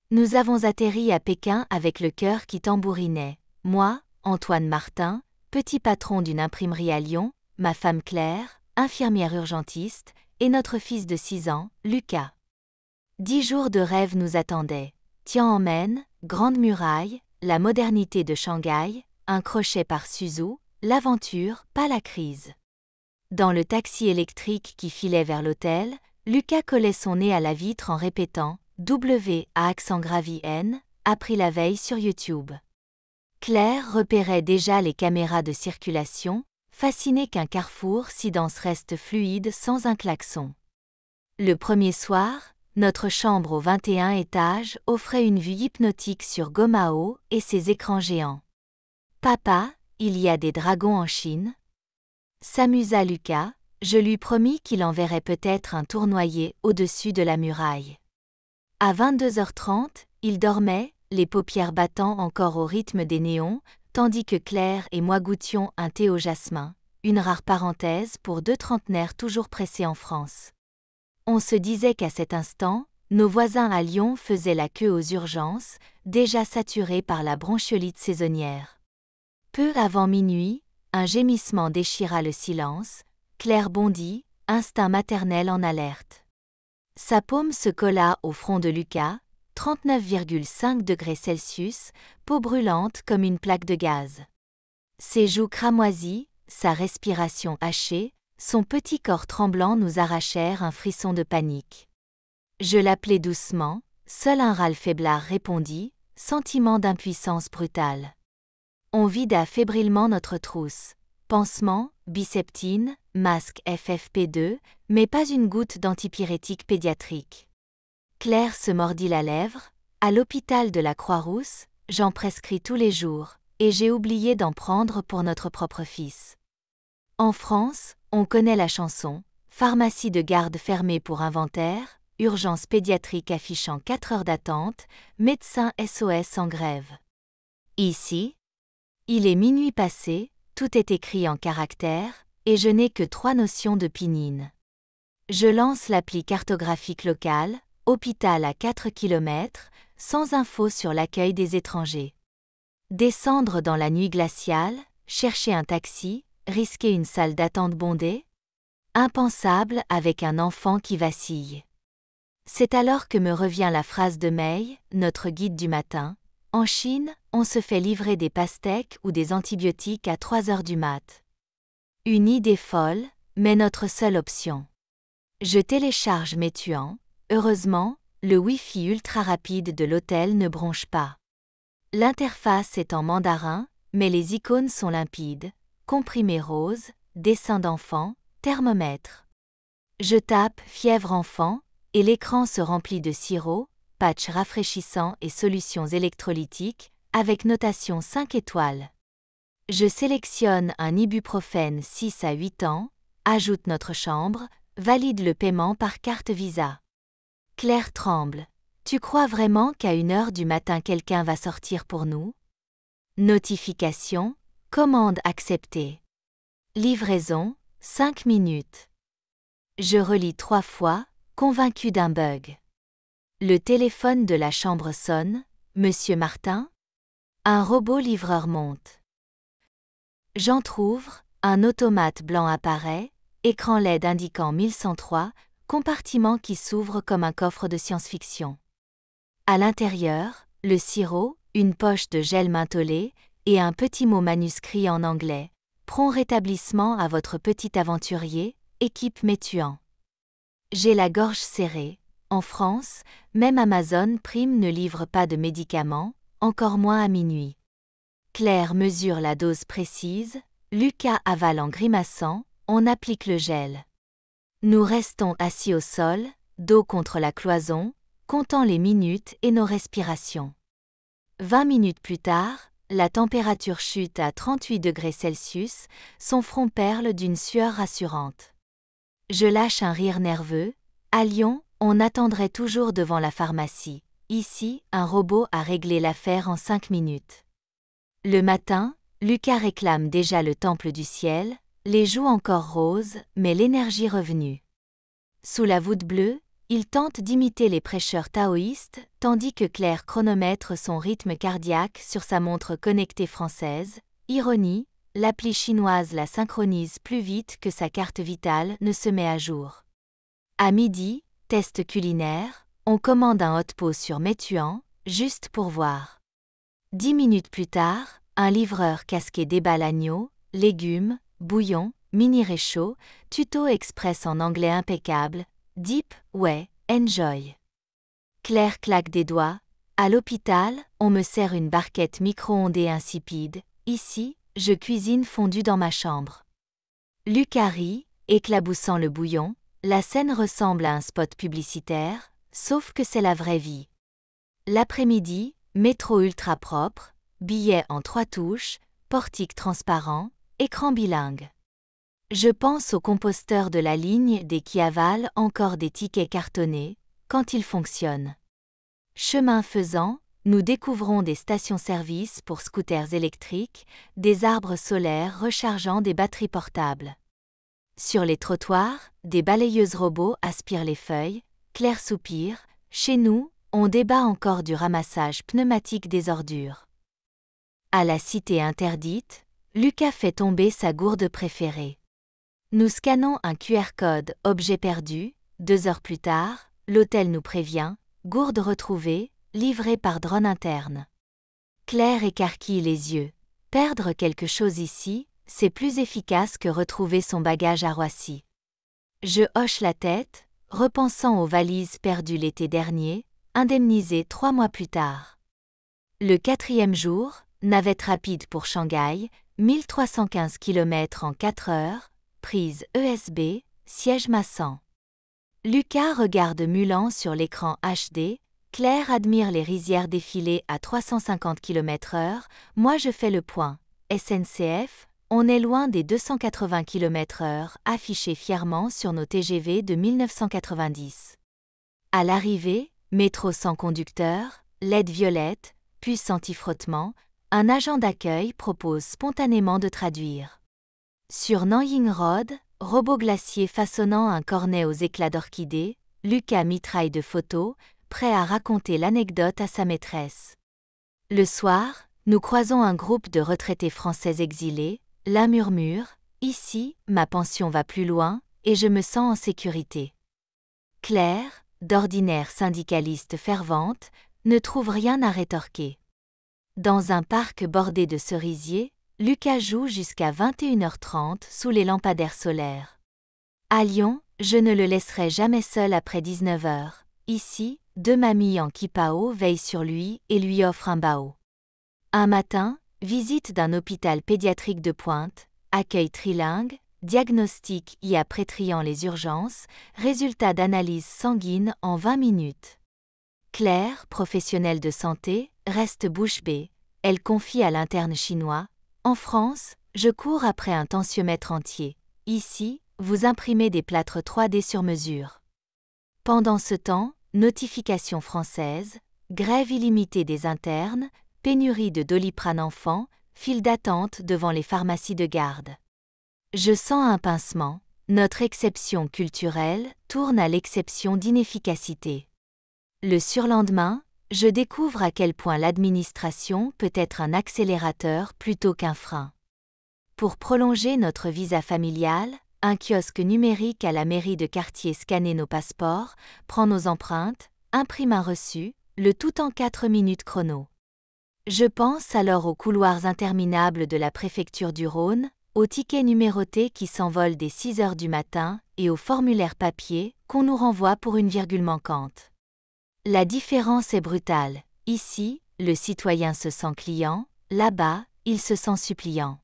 Nous avons atterri à Pékin avec le cœur qui tambourinait. Moi, Antoine Martin, petit patron d'une imprimerie à Lyon, ma femme Claire, infirmière urgentiste, et notre fils de 6 ans, Lucas. 10 jours de rêve nous attendaient. Tiananmen, Grande Muraille, la modernité de Shanghai, un crochet par Suzhou, l'aventure, pas la crise. Dans le taxi électrique qui filait vers l'hôtel, Lucas collait son nez à la vitre en répétant « W à accent gravi N », appris la veille sur YouTube. Claire repérait déjà les caméras de circulation, fascinée qu'un carrefour si dense reste fluide sans un klaxon. Le premier soir, notre chambre au 21 étage offrait une vue hypnotique sur Gomao et ses écrans géants. « Papa, il y a des dragons en Chine ?» s'amusa Lucas, je lui promis qu'il enverrait peut-être un tournoyer au-dessus de la muraille. À 22h30, il dormait, les paupières battant encore au rythme des néons, tandis que Claire et moi goûtions un thé au jasmin, une rare parenthèse pour 2 trentenaires toujours pressés en France. On se disait qu'à cet instant, nos voisins à Lyon faisaient la queue aux urgences, déjà saturés par la bronchiolite saisonnière. Peu avant minuit, un gémissement déchira le silence, Claire bondit, instinct maternel en alerte. Sa paume se colla au front de Lucas, 39,5 degrés Celsius, peau brûlante comme une plaque de gaz. Ses joues cramoisies, sa respiration hachée, son petit corps tremblant nous arrachèrent un frisson de panique. Je l'appelai doucement, seul un râle faiblard répondit, sentiment d'impuissance brutale. On vida fébrilement notre trousse. Pansement, biceptine, masque FFP2, mais pas une goutte d'antipyrétique pédiatrique. Claire se mordit la lèvre. À l'hôpital de la Croix-Rousse, j'en prescris tous les jours, et j'ai oublié d'en prendre pour notre propre fils. En France, on connaît la chanson, pharmacie de garde fermée pour inventaire, urgence pédiatrique affichant 4 heures d'attente, médecin SOS en grève. Ici, il est minuit passé, tout est écrit en caractères, et je n'ai que 3 notions de pinyin. Je lance l'appli cartographique locale, hôpital à 4 km, sans info sur l'accueil des étrangers. Descendre dans la nuit glaciale, chercher un taxi, risquer une salle d'attente bondée? Impensable avec un enfant qui vacille. C'est alors que me revient la phrase de Mei, notre guide du matin. En Chine, on se fait livrer des pastèques ou des antibiotiques à 3 heures du mat. Une idée folle, mais notre seule option. Je télécharge Meituan. Heureusement, le Wi-Fi ultra rapide de l'hôtel ne bronche pas. L'interface est en mandarin, mais les icônes sont limpides. Comprimé rose, dessin d'enfant, thermomètre. Je tape fièvre enfant, et l'écran se remplit de sirop, patch rafraîchissant et solutions électrolytiques, avec notation 5 étoiles. Je sélectionne un ibuprofène 6 à 8 ans, ajoute notre chambre, valide le paiement par carte Visa. Claire tremble. Tu crois vraiment qu'à 1h du matin quelqu'un va sortir pour nous? Notification, commande acceptée. Livraison, 5 minutes. Je relis 3 fois, convaincu d'un bug. Le téléphone de la chambre sonne. Monsieur Martin? Un robot livreur monte. J'entr'ouvre, un automate blanc apparaît, écran LED indiquant 1103, compartiment qui s'ouvre comme un coffre de science-fiction. À l'intérieur, le sirop, une poche de gel mentholé et un petit mot manuscrit en anglais. Prompt rétablissement à votre petit aventurier, équipe Meituan. J'ai la gorge serrée. En France, même Amazon Prime ne livre pas de médicaments, encore moins à minuit. Claire mesure la dose précise, Lucas avale en grimaçant, on applique le gel. Nous restons assis au sol, dos contre la cloison, comptant les minutes et nos respirations. 20 minutes plus tard, la température chute à 38 degrés Celsius, son front perle d'une sueur rassurante. Je lâche un rire nerveux. À Lyon, on attendrait toujours devant la pharmacie. Ici, un robot a réglé l'affaire en 5 minutes. Le matin, Lucas réclame déjà le temple du ciel, les joues encore roses, mais l'énergie revenue. Sous la voûte bleue, Il tente d'imiter les prêcheurs taoïstes, tandis que Claire chronomètre son rythme cardiaque sur sa montre connectée française. Ironie, l'appli chinoise la synchronise plus vite que sa carte vitale ne se met à jour. À midi, test culinaire, on commande un hot pot sur Meituan, juste pour voir. 10 minutes plus tard, un livreur casqué déballe agneau, légumes, bouillon, mini réchaud, tuto express en anglais impeccable. Deep, ouais, enjoy. Claire claque des doigts. À l'hôpital, on me sert une barquette micro-ondée insipide. Ici, je cuisine fondue dans ma chambre. Lucas rit, éclaboussant le bouillon. La scène ressemble à un spot publicitaire, sauf que c'est la vraie vie. L'après-midi, métro ultra propre, billets en 3 touches, portique transparent, écran bilingue. Je pense au composteur de la ligne D qui avale encore des tickets cartonnés, quand il fonctionne. Chemin faisant, nous découvrons des stations-service pour scooters électriques, des arbres solaires rechargeant des batteries portables. Sur les trottoirs, des balayeuses robots aspirent les feuilles. Claire soupire. Chez nous, on débat encore du ramassage pneumatique des ordures. À la cité interdite, Lucas fait tomber sa gourde préférée. Nous scannons un QR code « Objet perdu », 2 heures plus tard, l'hôtel nous prévient « Gourde retrouvée, livrée par drone interne ». Claire écarquille les yeux. Perdre quelque chose ici, c'est plus efficace que retrouver son bagage à Roissy. Je hoche la tête, repensant aux valises perdues l'été dernier, indemnisées 3 mois plus tard. Le 4e jour, navette rapide pour Shanghai, 1315 km en 4 heures, prise ESB, siège massant. Lucas regarde Mulan sur l'écran HD, Claire admire les rizières défiler à 350 km/h, moi je fais le point. SNCF, on est loin des 280 km/h affichés fièrement sur nos TGV de 1990. À l'arrivée, métro sans conducteur, LED violette, puce anti-frottement, un agent d'accueil propose spontanément de traduire. Sur Nanjing Road, robot glacier façonnant un cornet aux éclats d'orchidées, Lucas mitraille de photos, prêt à raconter l'anecdote à sa maîtresse. Le soir, nous croisons un groupe de retraités français exilés, l'un murmure « Ici, ma pension va plus loin, et je me sens en sécurité ». Claire, d'ordinaire syndicaliste fervente, ne trouve rien à rétorquer. Dans un parc bordé de cerisiers, Lucas joue jusqu'à 21h30 sous les lampadaires solaires. À Lyon, je ne le laisserai jamais seul après 19h. Ici, 2 mamies en kipao veillent sur lui et lui offrent un bao. Un matin, visite d'un hôpital pédiatrique de pointe, accueil trilingue, diagnostic IA prétriant les urgences, résultat d'analyse sanguine en 20 minutes. Claire, professionnelle de santé, reste bouche bée. Elle confie à l'interne chinois. En France, je cours après un tensiomètre entier. Ici, vous imprimez des plâtres 3D sur mesure. Pendant ce temps, notification française, grève illimitée des internes, pénurie de Doliprane enfant, file d'attente devant les pharmacies de garde. Je sens un pincement, notre exception culturelle tourne à l'exception d'inefficacité. Le surlendemain, je découvre à quel point l'administration peut être un accélérateur plutôt qu'un frein. Pour prolonger notre visa familial, un kiosque numérique à la mairie de quartier scanne nos passeports, prend nos empreintes, imprime un reçu, le tout en 4 minutes chrono. Je pense alors aux couloirs interminables de la préfecture du Rhône, aux tickets numérotés qui s'envolent dès 6 heures du matin et aux formulaires papier qu'on nous renvoie pour une virgule manquante. La différence est brutale. Ici, le citoyen se sent client, là-bas, il se sent suppliant.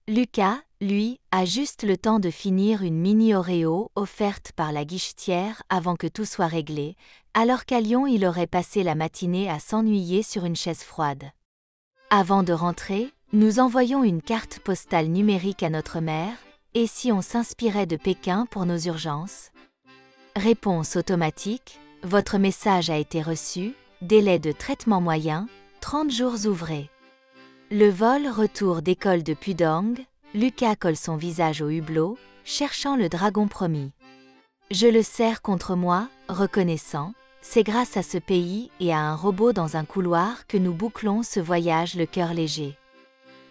Lucas, lui, a juste le temps de finir une mini Oreo offerte par la guichetière avant que tout soit réglé, alors qu'à Lyon il aurait passé la matinée à s'ennuyer sur une chaise froide. Avant de rentrer, nous envoyons une carte postale numérique à notre mère, et si on s'inspirait de Pékin pour nos urgences? Réponse automatique. Votre message a été reçu, délai de traitement moyen, 30 jours ouvrés. Le vol retour d'école de Pudong, Lucas colle son visage au hublot, cherchant le dragon promis. Je le serre contre moi, reconnaissant, c'est grâce à ce pays et à un robot dans un couloir que nous bouclons ce voyage le cœur léger.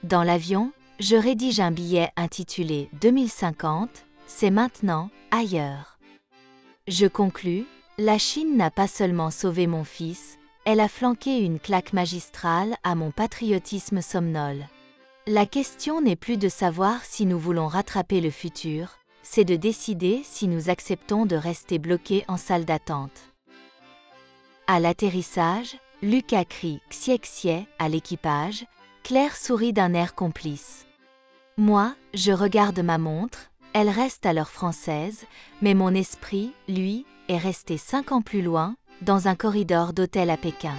Dans l'avion, je rédige un billet intitulé 2050, c'est maintenant, ailleurs. Je conclus, la Chine n'a pas seulement sauvé mon fils, elle a flanqué une claque magistrale à mon patriotisme somnole. La question n'est plus de savoir si nous voulons rattraper le futur, c'est de décider si nous acceptons de rester bloqués en salle d'attente. À l'atterrissage, Lucas crie « Xie Xie » à l'équipage, Claire sourit d'un air complice. Moi, je regarde ma montre, elle reste à l'heure française, mais mon esprit, lui, est resté 5 ans plus loin, dans un corridor d'hôtel à Pékin.